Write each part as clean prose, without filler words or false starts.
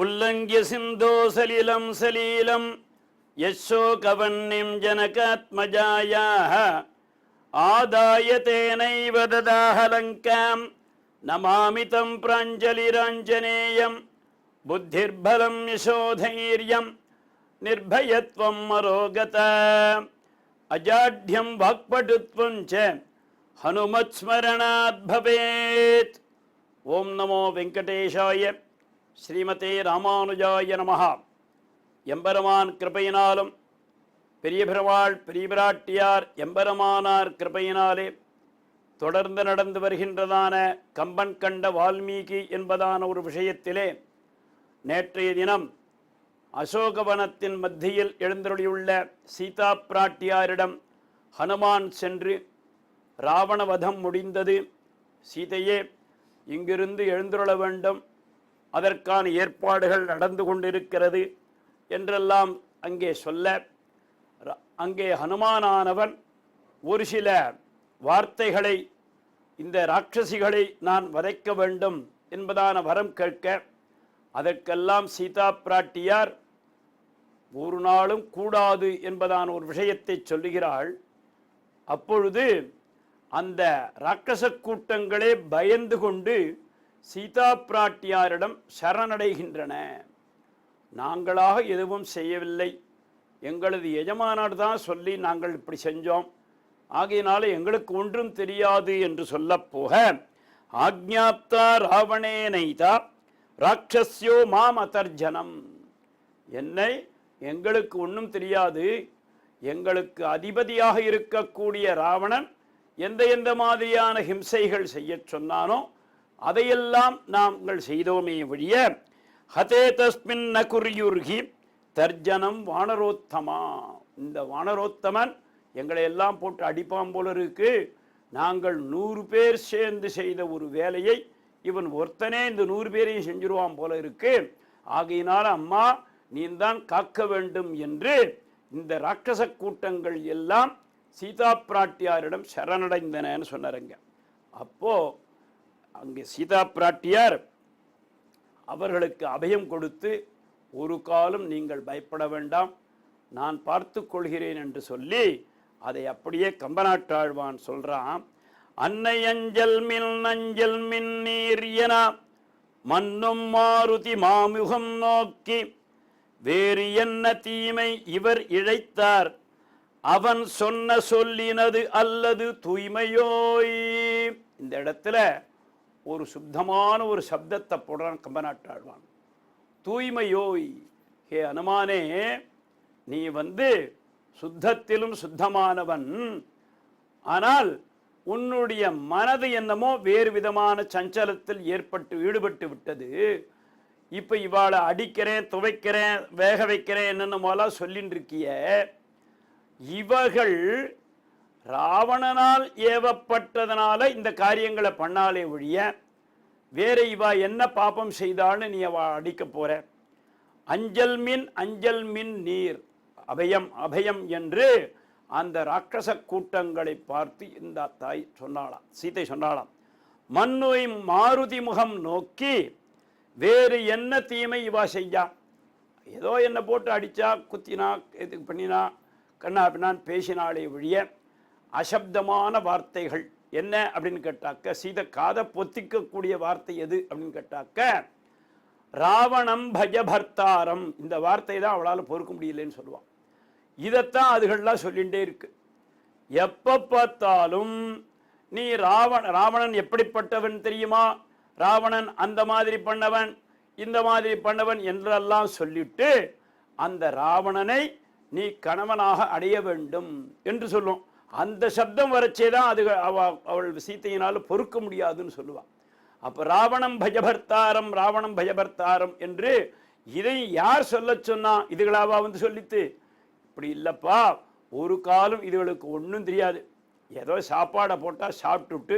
உல்லங்கிய சிந்தோ சலிலம் சலீலம் யசோகவன்னிம் ஜனகாத்மஜாயாஹ ஆதாய தேனைவ ததாஹ லங்காம் நமாமி தம் பிராஞ்சலிராஞ்சனேயம் புத்திர்பலம் யசோதைர்யம் நிர்பயத்வம் மரோகதா அஜாட்யம் வாக்படுத்வம் ச ஹனுமத் ஸ்மரணாத் பவேத். ஓம் நமோ வெங்கடேஷாய ஸ்ரீமதே ராமானுஜாய நமஹ. எம்பெருமான் கிருபையினாலும் பெரிய பெருமாள் பெரிய பிராட்டியார் எம்பெருமானார் கிருபையினாலே தொடர்ந்து நடந்து வருகின்றதான கம்பன் கண்ட வால்மீகி என்பதான ஒரு விஷயத்திலே நேற்றைய தினம் அசோகவனத்தின் மத்தியில் எழுந்தருளியுள்ள சீதா பிராட்டியாரிடம் ஹனுமான் சென்று ராவணவதம் முடிந்தது, சீதையே இங்கிருந்து எழுந்துருள வேண்டும், அதற்கான ஏற்பாடுகள் நடந்து கொண்டிருக்கிறது என்றெல்லாம் அங்கே சொல்ல, அங்கே ஹனுமானானவன் ஒரு சில வார்த்தைகளை, இந்த ராட்சசிகளை நான் வதைக்க வேண்டும் என்பதான வரம் கேட்க, அதற்கெல்லாம் சீதா பிராட்டியார் ஒரு நாளும் கூடாது என்பதான ஒரு விஷயத்தை சொல்லுகிறாள். அப்பொழுது அந்த ராட்சச கூட்டங்களே பயந்து கொண்டு சீதா பிராட்டியாரிடம் சரணடைகின்றன. நாங்களாக எதுவும் செய்யவில்லை, எங்களது எஜமானார் தான் சொல்லி நாங்கள் இப்படி செஞ்சோம், ஆகையினால எங்களுக்கு ஒன்றும் தெரியாது என்று சொல்லப்போக, ஆக்ஞாப்தா ராவணே நைதா ராட்சஸ்யோ மாம் அதர்ஜனம், என்னை எங்களுக்கு ஒன்றும் தெரியாது, எங்களுக்கு அதிபதியாக இருக்கக்கூடிய ராவணன் எந்த மாதிரியான ஹிம்சைகள் செய்ய சொன்னானோ அதையெல்லாம் நாங்கள் செய்தோமே ஒழிய, ஹதே தஸ்மின் ந குர்யுர்ஹி தர்ஜனம் வானரோத்தமா, இந்த வானரோத்தமன் எங்களை எல்லாம் போட்டு அடிப்பான் போல இருக்கு, நாங்கள் 100 பேர் சேர்ந்து செய்த ஒரு வேலையை இவன் ஒருத்தனே இந்த 100 பேரையும் செஞ்சிருவான் போல இருக்கு, ஆகையினால அம்மா நீந்தான் காக்க வேண்டும் என்று இந்த ராட்சச கூட்டங்கள் எல்லாம் சீதா பிராட்டியாரிடம் சரணடைந்தனன்னு சொன்னாருங்க. அப்போ அங்கே சீதா பிராட்டியார் அவர்களுக்கு அபயம் கொடுத்து, ஒரு காலம் நீங்கள் பயப்பட வேண்டாம், நான் பார்த்து கொள்கிறேன் என்று சொல்லி அதை அப்படியே கம்பநாட்டாழ்வான் சொல்றான். அன்னை அஞ்சல் மின் நஞ்சல் மின் நீர் என மன்னும் மாருதி மாமுகம் நோக்கி வேறு என்ன தீமை இவர் இழைத்தார், அவன் சொன்ன சொல்லினது அல்லது தூய்மையோய். இந்த இடத்துல ஒரு சுத்தமான ஒரு சப்தத்தை போடுறான் கம்பநாட்டாழ்வான். தூய்மையோய், ஹே அனுமானே, நீ சுத்தத்திலும் சுத்தமானவன், ஆனால் உன்னுடைய மனது என்னமோ வேறு விதமான சஞ்சலத்தில் ஈடுபட்டு விட்டது. இப்போ இவாளை அடிக்கிறேன், துவைக்கிறேன், வேக வைக்கிறேன் என்னென்னமோலாம் சொல்லின்னு இருக்கிய, இவர்கள் ராவணனால் ஏவப்பட்டதனால இந்த காரியங்களை பண்ணாலே ஒழிய வேற இவா என்ன பாப்பம் செய்தான்னு நீ அவ அடிக்க போற. அஞ்சல் மின் நீர், அபயம் அபயம் என்று அந்த ராட்சச கூட்டங்களை பார்த்து இந்த தாய் சொன்னாளாம், சீதை சொன்னாளாம். மன்னுவை மாருதி முகம் நோக்கி வேறு என்ன தீமை இவா செய்யா, ஏதோ என்ன போட்டு அடித்தா குத்தினா இது பண்ணினா கண்ணா அப்படின்னான் பேசினாலே ஒழிய அசப்தமான வார்த்தைகள் என்ன அப்படின்னு கேட்டாக்க, சீதை காதை பொத்திக்கக்கூடிய வார்த்தை எது அப்படின்னு கேட்டாக்க, ராவணம் பஜபர்த்தாரம், இந்த வார்த்தை தான் அவளால் பொறுக்க முடியலன்னு சொல்லுவான். இதைத்தான் அதுகள்லாம் சொல்லிகிட்டே இருக்கு. எப்போ பார்த்தாலும் நீ ராவணன் எப்படிப்பட்டவன் தெரியுமா, ராவணன் அந்த மாதிரி பண்ணவன் இந்த மாதிரி பண்ணவன் என்றெல்லாம் சொல்லிட்டு அந்த ராவணனை நீ கணவனாக அடைய வேண்டும் என்று சொல்லும். அந்த சப்தம் வரச்சேதான் அது அவள் சீத்தையினால் பொறுக்க முடியாதுன்னு சொல்லுவாள். அப்போ ராவணம் பஜபர்த்தாரம், ராவணம் பஜபர்த்தாரம் என்று இதை யார் சொல்ல சொன்னா, இதுகளாவா சொல்லித்து? இப்படி இல்லைப்பா, ஒரு காலம் இதுகளுக்கு ஒன்றும் தெரியாது, ஏதோ சாப்பாடை போட்டால் சாப்பிட்டுட்டு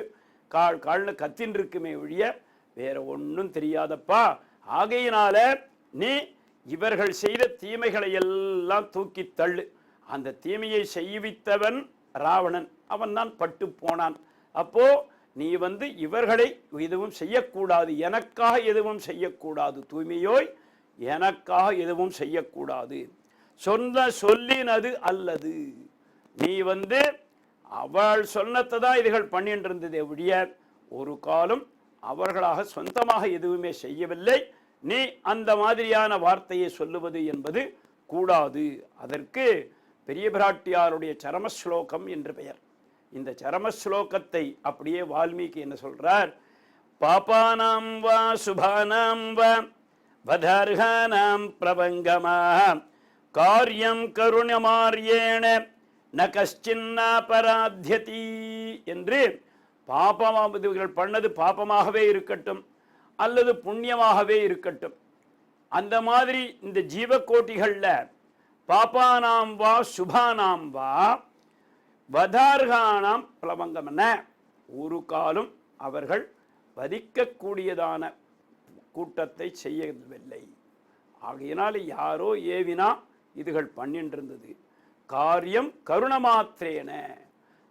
கால்னு கத்தின் இருக்குமே ஒழிய வேற ஒன்றும் தெரியாதப்பா, ஆகையினால நீ இவர்கள் செய்த தீமைகளை எல்லாம் தூக்கி தள்ளு. அந்த தீமையை செய்வித்தவன் ராவணன், அவன் தான் பட்டு போனான். அப்போ நீ இவர்களை எதுவும் செய்யக்கூடாது, எனக்காக எதுவும் செய்யக்கூடாது, தூய்மையோய் எனக்காக எதுவும் செய்யக்கூடாது. சொல்லினது அல்லது நீ அவள் சொன்னதை தான் இதுகள் பண்ணிட்டு இருந்ததே ஒழிய ஒரு காலம் அவர்களாக சொந்தமாக எதுவுமே செய்யவில்லை. நீ அந்த மாதிரியான வார்த்தையை சொல்லுவது என்பது கூடாது. அதற்கு பெரிய பிராட்டியாருடைய சரமஸ்லோகம் என்று பெயர். இந்த சரமஸ்லோகத்தை அப்படியே வால்மீகி என்ன சொல்றார்? பாபானாம் வா சுபானாம் வா வதர்ஹானாம் பிரபங்கமா காரியம் கருணமார்யேண ந கஷ்சின்னாபராத்யதி என்று பாபமாவதுகள் பண்ணது பாபமாகவே இருக்கட்டும் அல்லது புண்ணியமாகவே இருக்கட்டும், அந்த மாதிரி இந்த ஜீவக்கோட்டிகளில் பாபானாம் வா சுபானாம் வா வதார்கானாம் பிளவங்கமென ஒரு காலம் அவர்கள் வதிக்கக்கூடியதான கூட்டத்தை செய்யவில்லை. ஆகையினால யாரோ ஏவினா இதுகள் பண்ணிட்டு இருந்தது. காரியம் கருணமாத்திரேன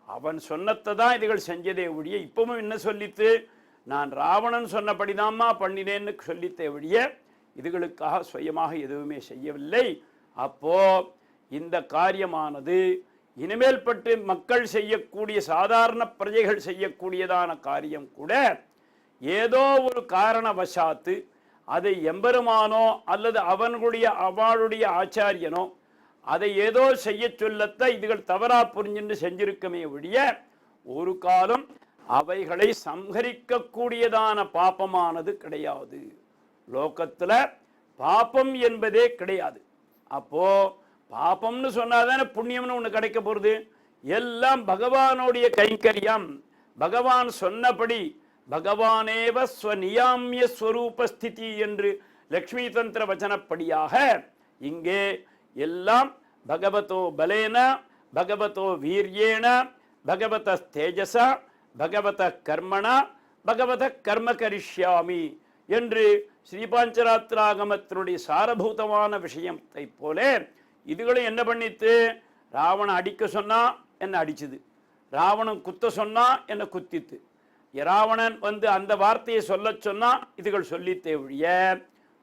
அவன் சொன்னத்தை தான் இதுகள் செஞ்சதே ஒழிய, இப்பவும் என்ன சொல்லித்து, நான் ராவணன் சொன்னபடிதாம்மா பண்ணினேன்னு சொல்லித்தே ஒழிய இதுகளுக்காக சுயமாக எதுவுமே செய்யவில்லை. அப்போ இந்த காரியமானது இனிமேல் பட்டு மக்கள் செய்யக்கூடிய சாதாரண பிரஜைகள் செய்யக்கூடியதான காரியம் கூட ஏதோ ஒரு காரணவசாத்து அதை எம்பெருமானோ அல்லது அவளுடைய ஆச்சாரியனோ அதை ஏதோ செய்ய சொல்லத்த இதுகள் தவறா புரிஞ்சுன்னு செஞ்சிருக்கமே ஒழிய ஒரு காலம் அவைகளை சம்ஹரிக்க கூடியதான பாப்பமானது கிடையாது. லோகத்துல பாப்பம் என்பதே கிடையாது. அப்போ பாப்பம்னு சொன்னாதானே புண்ணியம்னு ஒன்று கிடைக்க போறது. எல்லாம் பகவானுடைய கைங்கரியம். பகவான் சொன்னபடி பகவானேவ ஸ்வநியாமிய ஸ்வரூபஸ்திதி என்று லக்ஷ்மி தந்திர வச்சனப்படியாக இங்கே எல்லாம் பகவதோ பலேன பகவதோ வீரியேன பகவத தேஜசா பகவத கர்மணா பகவத கர்ம கரிஷ்யாமி என்று ஸ்ரீபாஞ்சராத்திராகமத்தினுடைய சாரபூதமான விஷயத்தை போல இதுகளும் என்ன பண்ணித்து, ராவணன் அடிக்க சொன்னா என்ன அடிச்சுது, ராவணன் குத்த சொன்னா என்ன குத்தித்து, ராவணன் அந்த வார்த்தையை சொல்ல சொன்னா இதுகள் சொல்லித்தே ஒழிய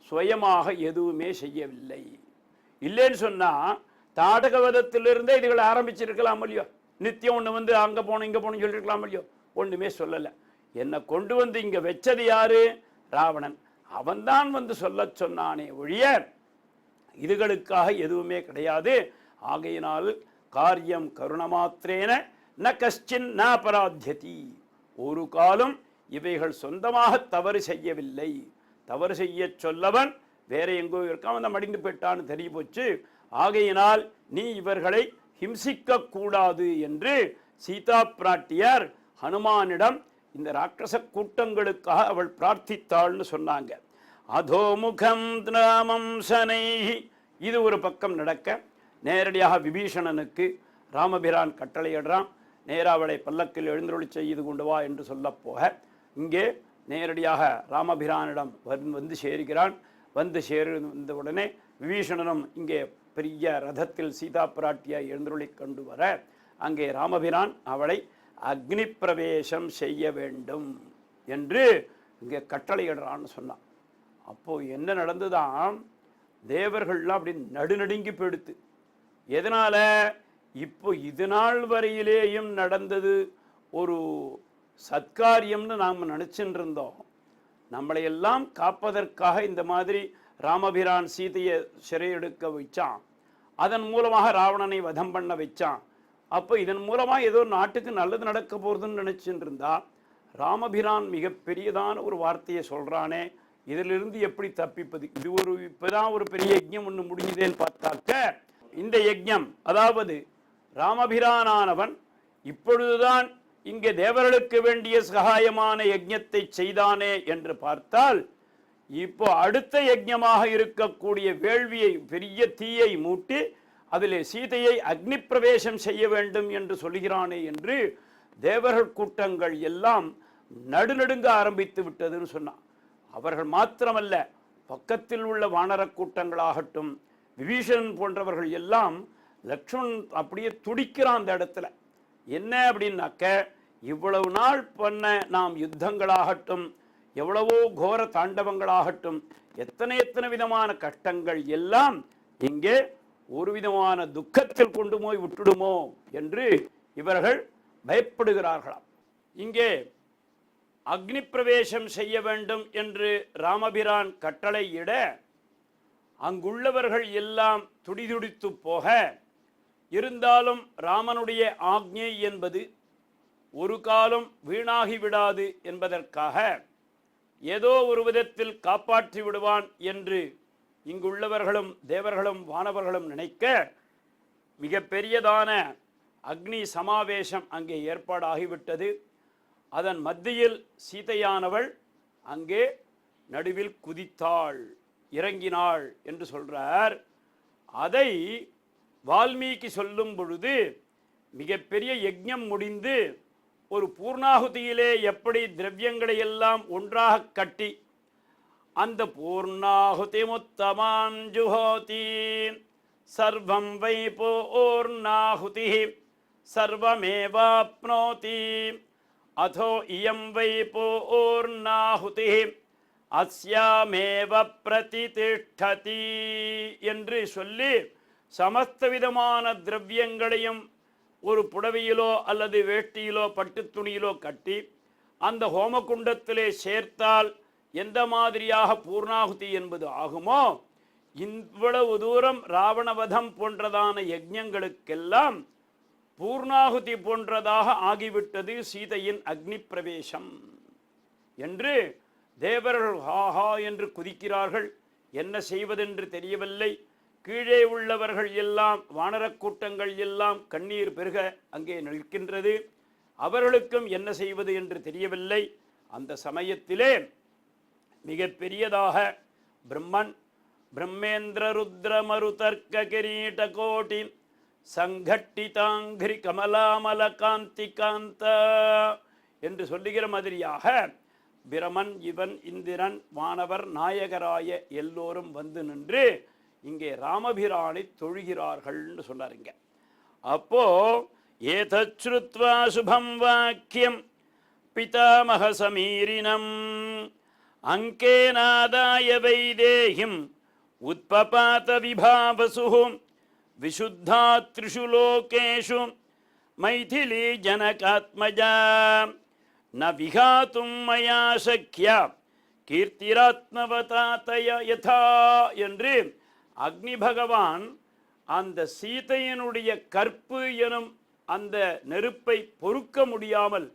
சுயமாக எதுவுமே செய்யவில்லை. இல்லைன்னு சொன்னா தாடகவதத்திலிருந்தே இதுகளை ஆரம்பிச்சிருக்கலாம் இல்லையோ, நித்தியம் ஒன்று அங்கே போகணும் இங்கே போகணும்னு சொல்லியிருக்கலாம் இல்லையோ, ஒன்றுமே சொல்லலை. என்னை கொண்டு இங்கே வச்சது யாரு? ராவணன். அவன்தான் சொல்ல சொன்னானே ஒழிய இதுகளுக்காக எதுவுமே கிடையாது. ஆகையினால் காரியம் கருணமாத்திரேன ந கஷ்டின் ந அபராத்யதி ஒரு காலம் இவைகள் சொந்தமாக தவறு செய்யவில்லை. தவறு செய்ய சொல்லவன் வேற எங்கோ இருக்கான், அந்த மடிந்து போயிட்டான்னு தெரிய போச்சு. ஆகையினால் நீ இவர்களை ஹிம்சிக்க கூடாது என்று சீதா பிராட்டியார் ஹனுமானிடம் இந்த ராட்சச கூட்டங்களுக்காக அவள் பிரார்த்தித்தாள்னு சொன்னாங்க. அதோமுகம் திராமம் சனை. இது ஒரு பக்கம் நடக்க நேரடியாக விபீஷணனுக்கு ராமபிரான் கட்டளையிடுறான். நேராக அவளை பல்லக்கில் எழுந்தருளி செய்து கொண்டு வா என்று சொல்ல போக இங்கே நேரடியாக ராமபிரானிடம் சேர்கிறான். சேர்ந்த உடனே விபீஷணனும் இங்கே பெரிய ரதத்தில் சீதா பிராட்டியாய் எழுந்தருளி கொண்டு வர அங்கே ராமபிரான் அவளை அக்னி பிரவேசம் செய்ய வேண்டும் என்று இங்கே கட்டளையிடுறான்னு சொன்னான். அப்போது என்ன நடந்துதான், தேவர்கள்லாம் அப்படி நடுநடுங்கி போயிடுத்து. எதனால்? இப்போ இது நாள் வரையிலேயும் நடந்தது ஒரு சத்காரியம்னு நாம் நினச்சின்னு இருந்தோம். நம்மளையெல்லாம் காப்பதற்காக இந்த மாதிரி ராமபிரான் சீதையை சிறையெடுக்க வச்சான், அதன் மூலமாக ராவணனை வதம் பண்ண வச்சான். அப்போ இதன் மூலமாக ஏதோ நாட்டுக்கு நல்லது நடக்க போகிறதுன்னு நினச்சின்னு இருந்தா ராமபிரான் மிகப்பெரியதான ஒரு வார்த்தையை சொல்கிறானே, இதிலிருந்து எப்படி தப்பிப்பது? இது இப்போதான் ஒரு பெரிய யஜ்ஞம் ஒன்று முடிஞ்சுதேன்னு பார்த்தாக்க இந்த யஜ்ஞம், அதாவது ராமபிரானானவன் இப்பொழுதுதான் இங்கே தேவர்களுக்கு வேண்டிய சகாயமான யஜ்ஞத்தை செய்தானே என்று பார்த்தால், இப்போ அடுத்த யஜ்ஞமாக இருக்கக்கூடிய வேள்வியை பெரிய தீயை மூட்டி அதிலே சீதையை அக்னி பிரவேசம் செய்ய வேண்டும் என்று சொல்கிறானே என்று தேவர்கள் கூட்டங்கள் எல்லாம் நடுநடுங்க ஆரம்பித்து விட்டதுன்னு சொன்னான். அவர்கள் மாத்திரமல்ல, பக்கத்தில் உள்ள வானர கூட்டங்களாகட்டும், விபீஷணன் போன்றவர்கள் எல்லாம் லக்ஷ்மணன் அப்படியே துடிக்கிறான் அந்த இடத்துல. என்ன அப்படின்னாக்க, இவ்வளவு நாள் பண்ண நாம் யுத்தங்களாகட்டும் எவ்வளவோ கோர தாண்டவங்களாகட்டும், எத்தனை எத்தனை விதமான கஷ்டங்கள் எல்லாம் இங்கே ஒரு விதமான துக்கத்தில் கொண்டு போய் விட்டுடுமோ என்று இவர்கள் பயப்படுகிறார்களாம். இங்கே அக்னி பிரவேசம் செய்ய வேண்டும் என்று ராமபிரான் கட்டளையிட அங்குள்ளவர்கள் எல்லாம் துடிதுடித்து போக, இருந்தாலும் ராமனுடைய ஆக்ஞை என்பது ஒரு காலம் வீணாகி விடாது என்பதற்காக ஏதோ ஒரு விதத்தில் காப்பாற்றி விடுவான் என்று இங்குள்ளவர்களும் தேவர்களும் வானவர்களும் நினைக்க, மிக பெரியதான அக்னி சமாவேசம் அங்கே ஏற்பாடாகிவிட்டது. அதன் மத்தியில் சீதையானவள் அங்கே நடுவில் குதித்தாள், இறங்கினாள் என்று சொல்றார். அதை வால்மீகி சொல்லும் பொழுது, மிகப்பெரிய யஜ்ஞம் முடிந்து ஒரு பூர்ணாகுதியிலே எப்படி திரவியங்களை எல்லாம் ஒன்றாக கட்டி அந்த பூர்ணாகுதி முத்தமான் ஜுஹோதி சர்வம் வை பூர்ணாகுதி சர்வமேவாப்னோதி அதோ இயம் வை பூர்ணாகுதி அஸ்யாமேவ பிரதிதிஷ்டதி என்று சொல்லி சமஸ்த விதமான திரவியங்களையும் ஒரு புடவையிலோ அல்லது வேட்டியிலோ பட்டு துணியிலோ கட்டி அந்த ஹோமகுண்டத்திலே சேர்த்தால் எந்த மாதிரியாக பூர்ணாகுதி என்பது ஆகுமோ, இவ்வளவு தூரம் ராவணவதம் போன்றதான யஜ்ஞங்களுக்கெல்லாம் பூர்ணாகுதி போன்றதாக ஆகிவிட்டது சீதையின் அக்னி பிரவேசம் என்று தேவர்கள் ஹாஹா என்று குதிக்கிறார்கள். என்ன செய்வதென்று தெரியவில்லை. கீழே உள்ளவர்கள் எல்லாம், வானரக் கூட்டங்கள் எல்லாம் கண்ணீர் பெருக அங்கே நிற்கின்றது. அவர்களுக்கும் என்ன செய்வது என்று தெரியவில்லை. அந்த சமயத்திலே மிக பெரியதாக பிரம்மன் பிரம்மேந்திர ருத்ர மருதர்க்க கிரீட கோட்டி சங்கட்டிதாங்கிரி கமலாமல காந்தி காந்த என்று சொல்லுகிற மாதிரியாக பிரமன், இவன், இந்திரன், வானவர், நாயகராய எல்லோரும் வந்து நின்று இங்கே ராமபிரானை தொழுகிறார்கள்னு சொன்னாருங்க. அப்போ ஏதச்ருத்வா சுபம் வாக்கியம் பிதாமக சமீரினம் அங்கேநாதாய வைதேகிம் உத்பபாத விபாவசு விசுத்தா த்ரிஷு லோகேஷு மைதிலி ஜனகாத்மஜா ந விகாத்தும் மயா சக்யா கீர்த்திராத்மவதாதய யதா என்று அக்னி பகவான் அந்த சீதையினுடைய கற்பு எனும் அந்த நெருப்பை பொறுக்க முடியாமல்,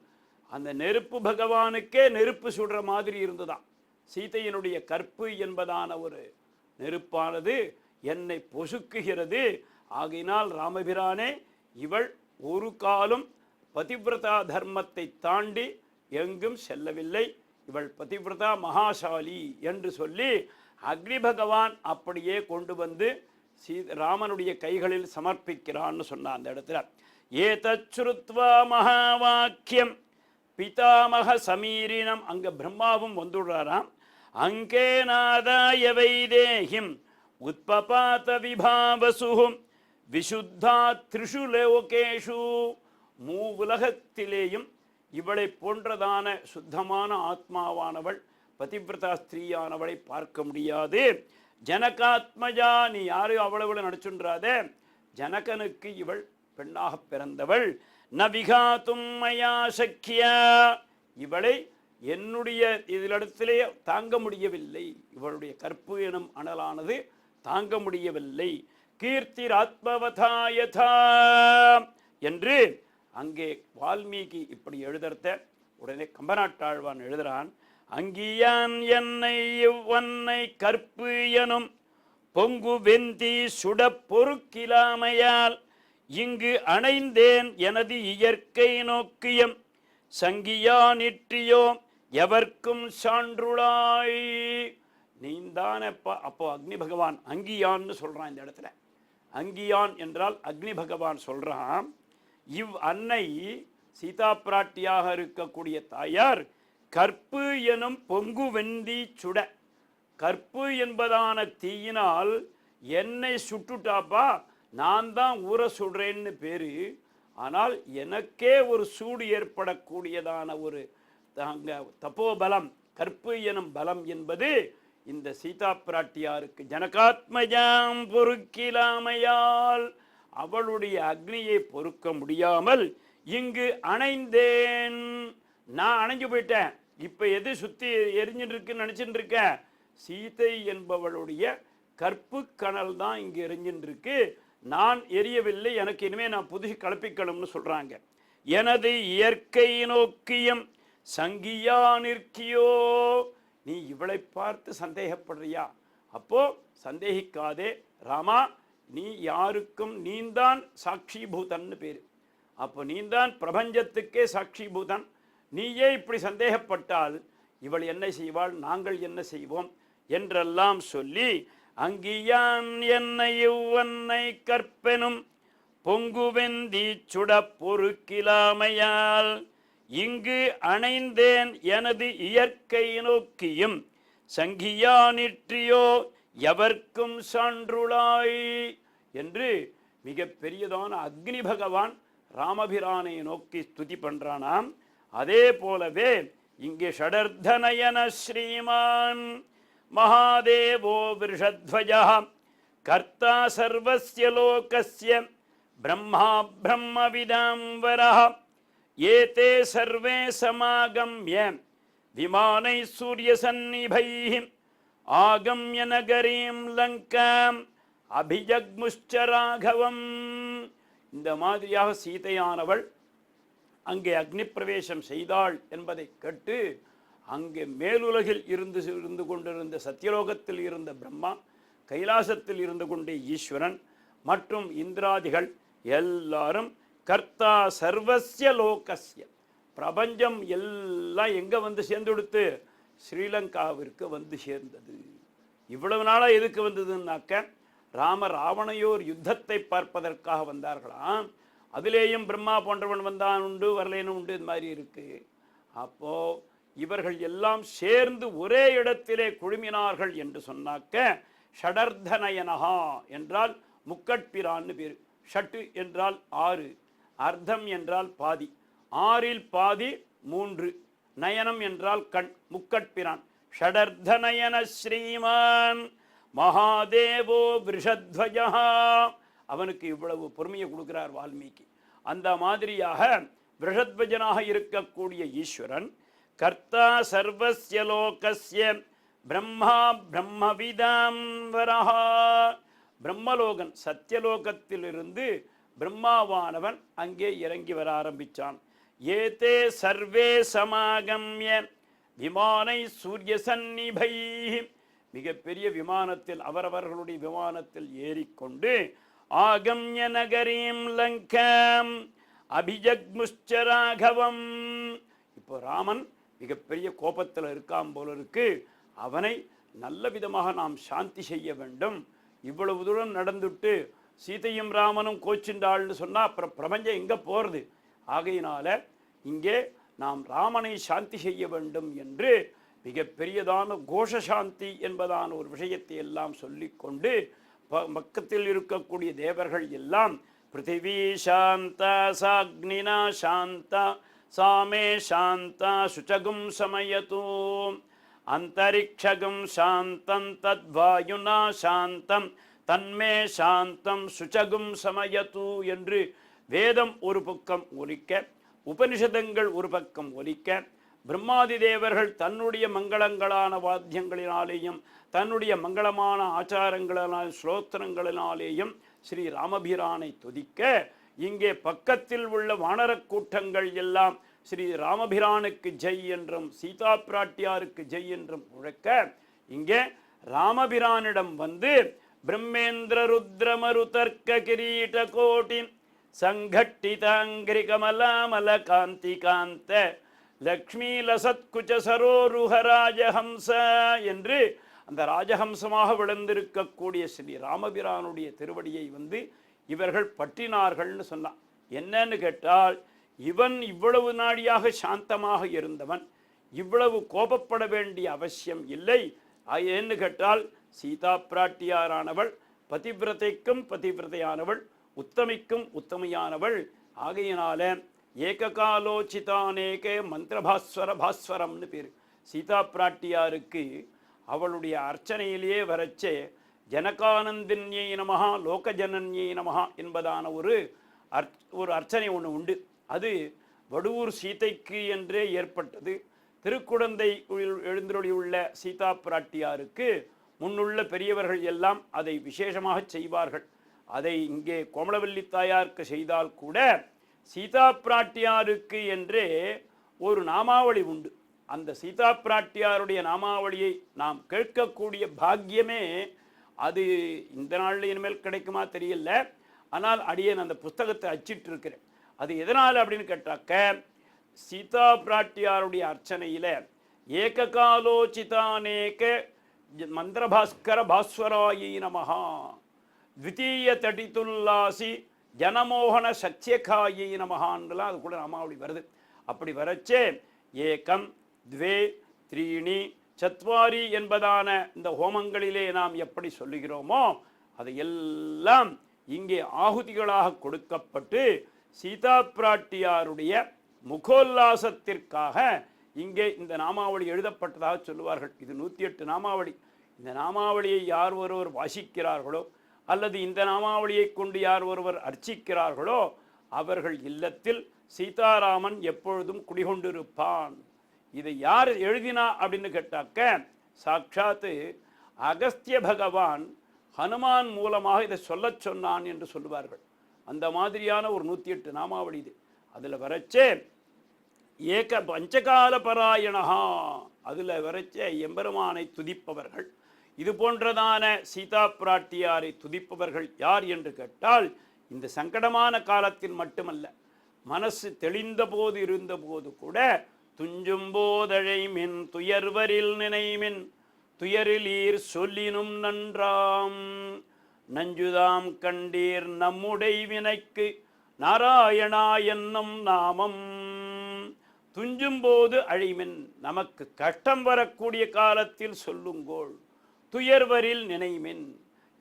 அந்த நெருப்பு பகவானுக்கே நெருப்பு சுடுற மாதிரி இருந்ததாம். சீதையினுடைய கற்பு என்பதான ஒரு நெருப்பானது என்னை பொசுக்குகிறது. ஆகையினால் ராமபிரானே, இவள் ஒரு காலம் பதிவிரதா தர்மத்தை தாண்டி எங்கும் செல்லவில்லை, இவள் பதிவிரதா மகாசாலி என்று சொல்லி அக்னி பகவான் அப்படியே கொண்டு வந்து ராமனுடைய கைகளில் சமர்ப்பிக்கிறான்னு சொன்னான். அந்த இடத்துல ஏதச்ருத்வா மகாவாக்கியம் பிதாமக சமீரினம், அங்க பிரம்மாவும் வந்துடுறாராம். அங்கேநாதாய வைதேகிம் உத்பபாத விபாவசு விசுத்தா த்ரிஷு லோகேஷு, மூவுலகத்திலேயும் இவளை போன்றதான சுத்தமான ஆத்மாவானவள், பதிவிரதா ஸ்திரீயானவளை பார்க்க முடியாது. ஜனகாத்மஜா, நீ யாரையும் அவ்வளவு நடிச்சுன்றாதே, ஜனகனுக்கு இவள் பெண்ணாக பிறந்தவள். ந விகாத்தும் மயா சக்கியா, இவளை என்னுடைய இதிலிடத்திலே தாங்க முடியவில்லை, இவளுடைய கற்பு எனும் அனலானது தாங்க முடியவில்லை. கீர்த்திராத்மவதா யதா என்று அங்கே வால்மீகி இப்படி எழுதர்த்த உடனே கம்பநாட்டாழ்வான் எழுதுறான். அங்கியான் என்னை இவ்வன்னை கற்பு எனும் பொங்கு வெந்தி சுட பொறுக்கிலாமையால் இங்கு அணைந்தேன் எனது இயற்கை நோக்கியம் சங்கியானிற்றியோ எவர்க்கும் சான்றுளாய். நீந்தான் அப்போ அக்னி பகவான் அங்கியான்னு சொல்றான். இந்த இடத்துல அங்கியான் என்றால் அக்னி பகவான் சொல்றான், இவ் அன்னை சீதா பிராட்டியாக இருக்கக்கூடிய தாயார் கற்பு எனும் பொங்கு வெந்தி சுட, கற்பு என்பதான தீயினால் என்னை சுட்டுட்டாப்பா, நான் தான் ஊற சுடுறேன்னு பேரு. ஆனால் எனக்கே ஒரு சூடு ஏற்படக்கூடியதான ஒரு தப்போபலம் கற்பு எனும் பலம் என்பது இந்த சீதா பிராட்டியாருக்கு ஜனகாத்மஜாம் பொறுக்கிலாமையால் அவளுடைய அக்னியை பொறுக்க முடியாமல் இங்கு அணைந்தேன். நான் அணைஞ்சு போயிட்டேன். இப்போ எது சுற்றி எரிஞ்சுட்டு இருக்குன்னு நினச்சிட்டு இருக்கேன்? சீதை என்பவளுடைய கற்பு கனல் தான் இங்கே எரிஞ்சுட்டு இருக்கு. நான் எரியவில்லை. எனக்கு இனிமேல் நான் புதுசு கலப்பிக்கணும்னு சொல்கிறாங்க. எனது இயற்கை நோக்கியம் சங்கியா நிற்கியோ. நீ இவளை பார்த்து சந்தேகப்படுறியா? அப்போ சந்தேகிக்காதே ராமா. நீ யாருக்கும் நீந்தான் சாட்சிபூதன்னு பேர். அப்போ நீந்தான் பிரபஞ்சத்துக்கே சாட்சிபூதன். நீயே இப்படி சந்தேகப்பட்டால் இவள் என்ன செய்வாள், நாங்கள் என்ன செய்வோம் என்றெல்லாம் சொல்லி அங்கியான் என்னை இவ்வன்னை கற்பெனும் பொங்குவெந்தி சுட பொறுக்கிலாமையால் இங்கு அணைந்தேன் எனது இயற்கை நோக்கியும் சங்கியானிற்றியோ எவர்க்கும் சான்றுளாய் என்று மிக பெரியதான அக்னி பகவான் ராமபிரானை நோக்கி ஸ்துதி பண்றானாம். அதே போலவே இங்கே ஷடர்தனயன ஸ்ரீமான் மகாதேவோ விருஷத்வஜா கர்த்தா சர்வஸ்ய லோகஸ்ய பிரம்மா பிரம்மவிதாம்பரः ஏதே சர்வே சமாகம்ய விமானை சூரியசன்னிபைः ஆகம்ய நகரீம் லங்காம் அபிஜக்முஷ்ச ராகவம். இந்த மாதிரியாக சீதையானவள் அங்கே அக்னி பிரவேசம் செய்தாள் என்பதை கேட்டு அங்கே மேலுலகில் இருந்து கொண்டிருந்த சத்தியலோகத்தில் இருந்த பிரம்மா, கைலாசத்தில் இருந்து கொண்டே ஈஸ்வரன் மற்றும் இந்திராதிகள் எல்லாரும் கர்த்தா சர்வஸ்ய லோகஸ்ய, பிரபஞ்சம் எல்லாம் எங்கே வந்து சேர்ந்து கொடுத்து ஸ்ரீலங்காவிற்கு வந்து சேர்ந்தது. இவ்வளவு நாளாக எதுக்கு வந்ததுன்னாக்க ராவணையோர் யுத்தத்தை பார்ப்பதற்காக வந்தார்களாம். அதிலேயும் பிரம்மா போன்றவன் வந்தான் உண்டு, வரலேனும் உண்டு, இது மாதிரி இருக்கு. அப்போ இவர்கள் எல்லாம் சேர்ந்து ஒரே இடத்திலே குழுமினார்கள் என்று சொன்னாக்க ஷடர்தனயனஹா என்றால் முக்கட்பிரான்னு பேர். ஷட்டு என்றால் 6, அர்த்தம் என்றால் பாதி, 6இல் பாதி 3, நயனம் என்றால் கண், முக்கட்பிரான். ஷடர்தனயன ஸ்ரீமான் மகாதேவோ விருஷத்வஜா. அவனுக்கு இவ்வளவு பொறுமையை கொடுக்கிறார் வால்மீகி. அந்த மாதிரியாக விருஷத்வஜனாக இருக்கக்கூடிய ஈஸ்வரன் கர்த்தா சர்வஸ்ய லோகஸ்ய பிரம்மா பிரம்மவிதாம்பரஹ, பிரம்மலோகன் சத்தியலோகத்திலிருந்து பிரம்மாவானவன் அங்கே இறங்கி வர ஆரம்பித்தான். ஏதே சர்வே சமாகம்ய விமானை சூரிய சந்நிபை, மிகப்பெரிய விமானத்தில் அவரவர்களுடைய விமானத்தில் ஏறிக்கொண்டு ஆகம்ய நகரீம் லங்காம் அபிஜக்முஷ்ச ராகவம். இப்போ ராமன் மிகப்பெரிய கோபத்தில் இருக்கான் போல இருக்கு. அவனை நல்ல விதமாக நாம் சாந்தி செய்ய வேண்டும். இவ்வளவு தூரம் நடந்துட்டு சீதையும் ராமனும் கோச்சின்றாள்னு சொன்னால் அப்புறம் பிரபஞ்சம் எங்கே போகிறது? ஆகையினால இங்கே நாம் ராமனை சாந்தி செய்ய வேண்டும் என்று மிகப்பெரியதான கோஷசாந்தி என்பதான ஒரு விஷயத்தை எல்லாம் சொல்லிக்கொண்டு பக்கத்தில் இருக்கக்கூடிய தேவர்கள் எல்லாம் பிருத்திவி சாந்தா சாக்னினா சாந்தா சாமே சாந்தா சுச்சகும் சமயது அந்தரிக்ஷகம் சாந்தம் தத்வாயுனா சாந்தம் தன்மே சாந்தம் சுச்சகும் சமயது என்று வேதம் ஒரு பக்கம் ஒலிக்க, உபனிஷதங்கள் ஒரு பக்கம் ஒலிக்க, பிரம்மாதி தேவர்கள் தன்னுடைய மங்களங்களான வாத்தியங்களினாலேயும் தன்னுடைய மங்களமான ஆச்சாரங்களினால் ஸ்லோத்திரங்களினாலேயும் ஸ்ரீ ராமபிரானை துதிக்க, இங்கே பக்கத்தில் உள்ள வானரக் கூட்டங்கள் எல்லாம் ஸ்ரீ ராமபிரானுக்கு ஜெய் என்றும் சீதா பிராட்டியாருக்கு ஜெய் என்றும் உழைக்க, இங்கே ராமபிரானிடம் வந்து பிரம்மேந்திர ருத்ரமருதர்க்க கிரீட கோட்டி சங்கட்டிதாங்கிரி கமலாமல காந்தி காந்த லக்ஷ்மி லசத்குச்ச சரோருஹ ராஜஹம்ச என்று அந்த ராஜஹம்சமாக விளந்திருக்கக்கூடிய ஸ்ரீ ராமபிரானுடைய திருவடியை வந்து இவர்கள் பற்றினார்கள்னு சொன்னான். என்னன்னு கேட்டால், இவன் இவ்வளவு நாடியாக சாந்தமாக இருந்தவன், இவ்வளவு கோபப்பட வேண்டிய அவசியம் இல்லை. ஏன்னு கேட்டால், சீதா பிராட்டியாரானவள் பதிவிரதைக்கும் பதிவிரதையானவள், உத்தமிக்கும் உத்தமையானவள். ஆகையினால ஏககாலோச்சிதானேகே மந்திரபாஸ்வர பாஸ்வரம்னு பேர். சீதா பிராட்டியாருக்கு அவளுடைய அர்ச்சனையிலேயே வரச்சே ஜனகானந்தின்யை நமஹா லோகஜனன்யை நமஹா என்பதான ஒரு அர்ச்சனை ஒன்று உண்டு. அது வடுவூர் சீதைக்கு என்றே ஏற்பட்டது. திருக்குடந்தை எழுந்தருளியுள்ள சீதா பிராட்டியாருக்கு முன்னுள்ள பெரியவர்கள் எல்லாம் அதை விசேஷமாக செய்வார்கள். அதை இங்கே கோமலவல்லி தாயாருக்கு செய்தால் கூட சீதா பிராட்டியாருக்கு என்றே ஒரு நாமாவளி உண்டு. அந்த சீதா பிராட்டியாருடைய நாமாவளியை நாம் கேட்கக்கூடிய பாக்கியமே அது இந்த நாளில் இனிமேல் கிடைக்குமா தெரியல. ஆனால் அடியேன் அந்த புஸ்தகத்தை அச்சிட்டு இருக்கிறேன். அது எதனால் அப்படின்னு கேட்டாக்க, சீதா பிராட்டியாருடைய அர்ச்சனையில் ஏககாலோச்சிதானேக மந்திரபாஸ்கர பாஸ்வராயை நமஹா த்விதீய தடித்துல்லாசி ஜனமோகன சத்யகாயை நமஹான்லாம் அது கூட நாமாவளி வருது. அப்படி வரச்சே ஏகம் த்வே த்ரீணி சத்வாரி என்பதான இந்த ஹோமங்களிலே நாம் எப்படி சொல்லுகிறோமோ அதையெல்லாம் இங்கே ஆகுதிகளாக கொடுக்கப்பட்டு சீதா பிராட்டியாருடைய முகோல்லாசத்திற்காக இங்கே இந்த நாமாவளி எழுதப்பட்டதாக சொல்லுவார்கள். இது 108 நாமாவளி. இந்த நாமாவளியை யார் ஒருவர் வாசிக்கிறார்களோ அல்லது இந்த நாமாவளியை கொண்டு யார் ஒருவர் அர்ச்சிக்கிறார்களோ அவர்கள் இல்லத்தில் சீதாராமன் எப்பொழுதும் குடிகொண்டிருப்பான். இதை யார் எழுதினா அப்படின்னு கேட்டாக்க, சாட்சாத்து அகஸ்திய பகவான் ஹனுமான் மூலமாக இதை சொல்லச் சொன்னான் என்று சொல்லுவார்கள். அந்த மாதிரியான ஒரு 108 நாமாவளி இது. அதில் வரச்சே ஏக பஞ்சகால பராயணஹா, அதில் வரச்சே எம்பெருமானை துதிப்பவர்கள், இது போன்றதான சீதா பிராட்டியாரை துதிப்பவர்கள் யார் என்று கேட்டால், இந்த சங்கடமான காலத்தில் மட்டுமல்ல, மனசு தெளிந்த போது இருந்தபோது கூட துஞ்சும் போதழைமின் துயர்வரில் நினைமின் துயரிலீர் சொல்லினும் நன்றாம் நஞ்சுதாம் கண்டீர் நம்முடை வினைக்கு நாராயணா என்னும் நாமம். துஞ்சும் போது அழிமின், நமக்கு கஷ்டம் வரக்கூடிய காலத்தில் சொல்லுங்கோள். துயர்வரில் நினைமின்,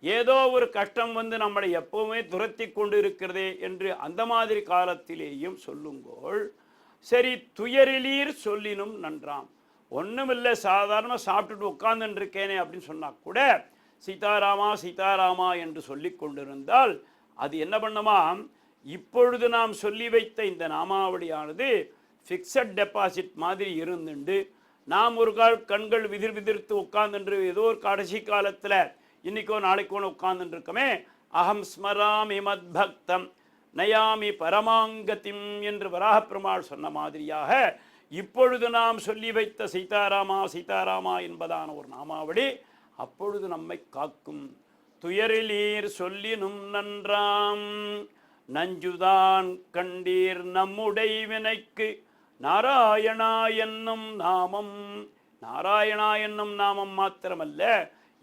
ஏதோ ஒரு கஷ்டம் வந்து நம்மளை எப்பவுமே துரத்தி கொண்டு இருக்கிறதே என்று அந்த மாதிரி காலத்திலேயும் சொல்லுங்கோள். சரி, துயரிலீர் சொல்லினும் நன்றாம். ஒன்றுமில்லை, சாதாரணமாக சாப்பிட்டுட்டு உட்கார்ந்துட்டு இருக்கேனே அப்படின்னு சொன்னால் கூட சீதாராமா சீதாராமா என்று சொல்லி கொண்டிருந்தால் அது என்ன பண்ணுமாம், இப்பொழுது நாம் சொல்லி வைத்த இந்த நாமாவளியானது ஃபிக்ஸட் டெபாசிட் மாதிரி இருந்துண்டு நாம் ஒரு கண்கள் விதிர்த்து உட்கார்ந்துன்று ஏதோ ஒரு கடைசி காலத்தில் இன்றைக்கோ நாளைக்கோ உட்கார்ந்துட்டு இருக்கமே, அகம் ஸ்மராமி மத் பக்தம் நயாமி பரமாங்கத்திம் என்று வராகப்பெருமாள் சொன்ன மாதிரியாக இப்பொழுது நாம் சொல்லி வைத்த சீதாராமா சீதாராமா என்பதான ஒரு நாமாவளி அப்பொழுது நம்மை காக்கும். துயரிலீர் சொல்லினும் நன்றாம் நஞ்சுதான் கண்டீர் நம்முடை வினைக்கு நாராயணா என்னும் நாமம். நாராயணா என்னும் நாமம் மாத்திரமல்ல,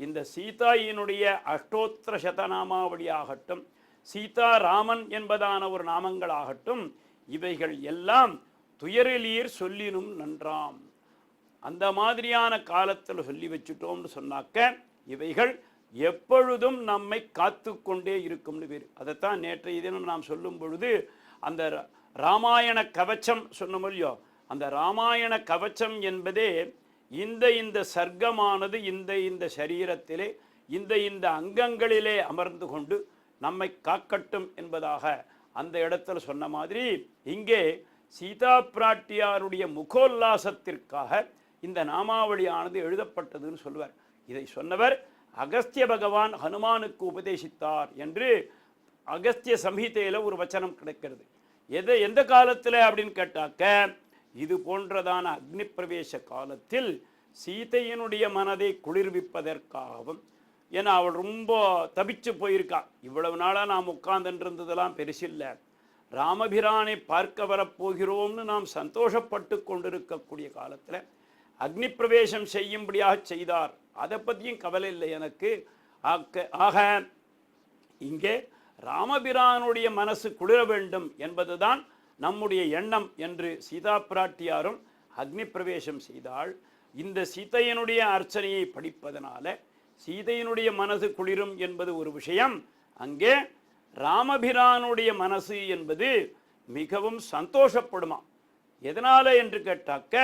இந்த சீதாயினுடைய அஷ்டோத்திர சதநாமாவளியாகட்டும், சீதாராமன் என்பதான ஒரு நாமங்களாகட்டும், இவைகள் எல்லாம் துயரிலீர் சொல்லினும் நன்றாம். அந்த மாதிரியான காலத்தில் சொல்லி வச்சுட்டோம்னு சொன்னாக்க இவைகள் எப்பொழுதும் நம்மை காத்து கொண்டே இருக்கும்னு பேர். அதைத்தான் நேற்றைய தினம் நாம் சொல்லும் பொழுது அந்த ராமாயண கவச்சம் சொன்னோம் இல்லையோ, அந்த ராமாயண கவச்சம் என்பதே இந்த சர்க்கமானது இந்த சரீரத்திலே இந்த அங்கங்களிலே அமர்ந்து கொண்டு நம்மை காக்கட்டும் என்பதாக அந்த இடத்துல சொன்ன மாதிரி இங்கே சீதா பிராட்டியாருடைய முகோல்லாசத்திற்காக இந்த நாமாவளியானது எழுதப்பட்டதுன்னு சொல்லுவார். இதை சொன்னவர் அகஸ்திய பகவான் ஹனுமானுக்கு உபதேசித்தார் என்று அகஸ்திய சம்ஹிதையில் ஒரு வச்சனம் கிடைக்கிறது. எந்த காலத்தில் அப்படின்னு கேட்டாக்க, இது போன்றதான அக்னி பிரவேச காலத்தில் சீதையினுடைய மனதை குளிர்விப்பதற்காகவும், ஏன்னா அவள் ரொம்ப தபிச்சு போயிருக்கா. இவ்வளவு நாளாக நாம் உட்கார்ந்துருந்ததெல்லாம் பெருசில்லை, ராமபிரானை பார்க்க வரப்போகிறோம்னு நாம் சந்தோஷப்பட்டு கொண்டிருக்கக்கூடிய காலத்தில் அக்னி பிரவேசம் செய்யும்படியாக செய்தார். அதை பற்றியும் கவலை இல்லை எனக்கு. ஆக இங்கே ராமபிரானுடைய மனசு குளிர வேண்டும் என்பதுதான் நம்முடைய எண்ணம் என்று சீதா பிராட்டியாரும் அக்னி பிரவேசம் செய்தாள். இந்த சீதையனுடைய அர்ச்சனையை படிப்பதனால சீதையினுடைய மனசு குளிரும் என்பது ஒரு விஷயம். அங்கே ராமபிரானுடைய மனசு என்பது மிகவும் சந்தோஷப்படுமா. எதனால என்று கேட்டாக்க,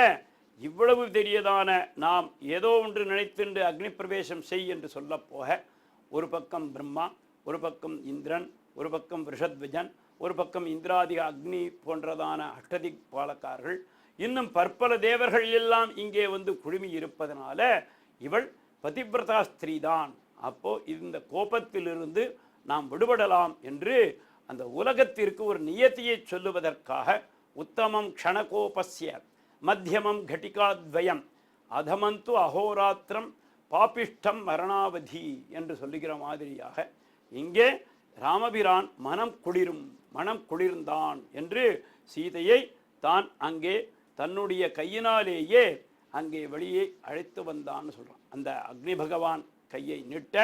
இவ்வளவு பெரியதான நாம் ஏதோ ஒன்று நினைத்துண்டு அக்னி பிரவேசம் செய் என்று சொல்ல போக, ஒரு பக்கம் பிரம்மா, ஒரு பக்கம் இந்திரன், ஒரு பக்கம் விஷத்வஜன், ஒரு பக்கம் இந்திராதி அக்னி போன்றதான அஷ்டதிக் பாலக்கார்கள், இன்னும் பற்பல தேவர்கள் எல்லாம் இங்கே வந்து குழுமி இருப்பதனால இவள் பதிவிரதா ஸ்திரீதான். அப்போ இந்த கோபத்திலிருந்து நாம் விடுபடலாம் என்று அந்த உலகத்திற்கு ஒரு நியதியை சொல்லுவதற்காக உத்தமம் க்ஷணகோபஸ்ய மத்தியமம் கட்டிகாத்வயம் அதமந்து அகோராத்திரம் பாபிஷ்டம் மரணாவதி என்று சொல்லுகிற மாதிரியாக இங்கே ராமபிரான் மனம் குளிர்ந்தான் என்று சீதையை தான் அங்கே தன்னுடைய கையினாலேயே அங்கே வெளியே அழைத்து வந்தான்னு சொல்கிறான். அந்த அக்னி பகவான் கையை நீட்ட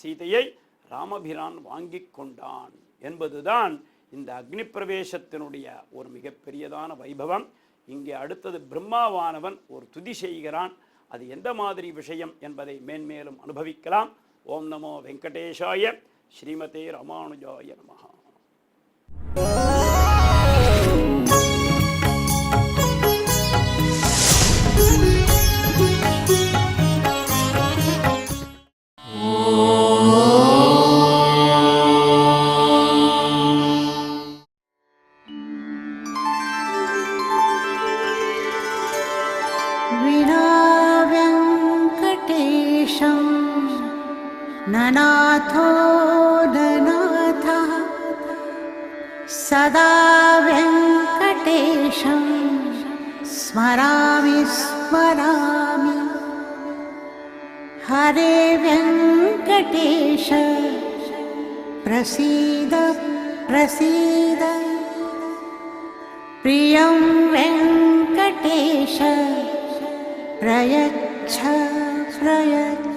சீதையை ராமபிரான் வாங்கி கொண்டான் என்பதுதான் இந்த அக்னி பிரவேசத்தினுடைய ஒரு மிகப்பெரியதான வைபவம். இங்கே அடுத்தது பிரம்மாவானவன் ஒரு துதி செய்கிறான். அது எந்த மாதிரி விஷயம் என்பதை மேன்மேலும் அனுபவிக்கலாம். ஓம் நமோ வெங்கடேஷாய ஸ்ரீமதே ராமானுஜாய நமஹ. ननाथो ननाथः सदा वेङ्कटेशं स्मरामि स्मरामि। हरे वेङ्कटेश प्रसीद प्रसीद। प्रियं वेङ्कटेश प्रयच्छ प्रयच्छ।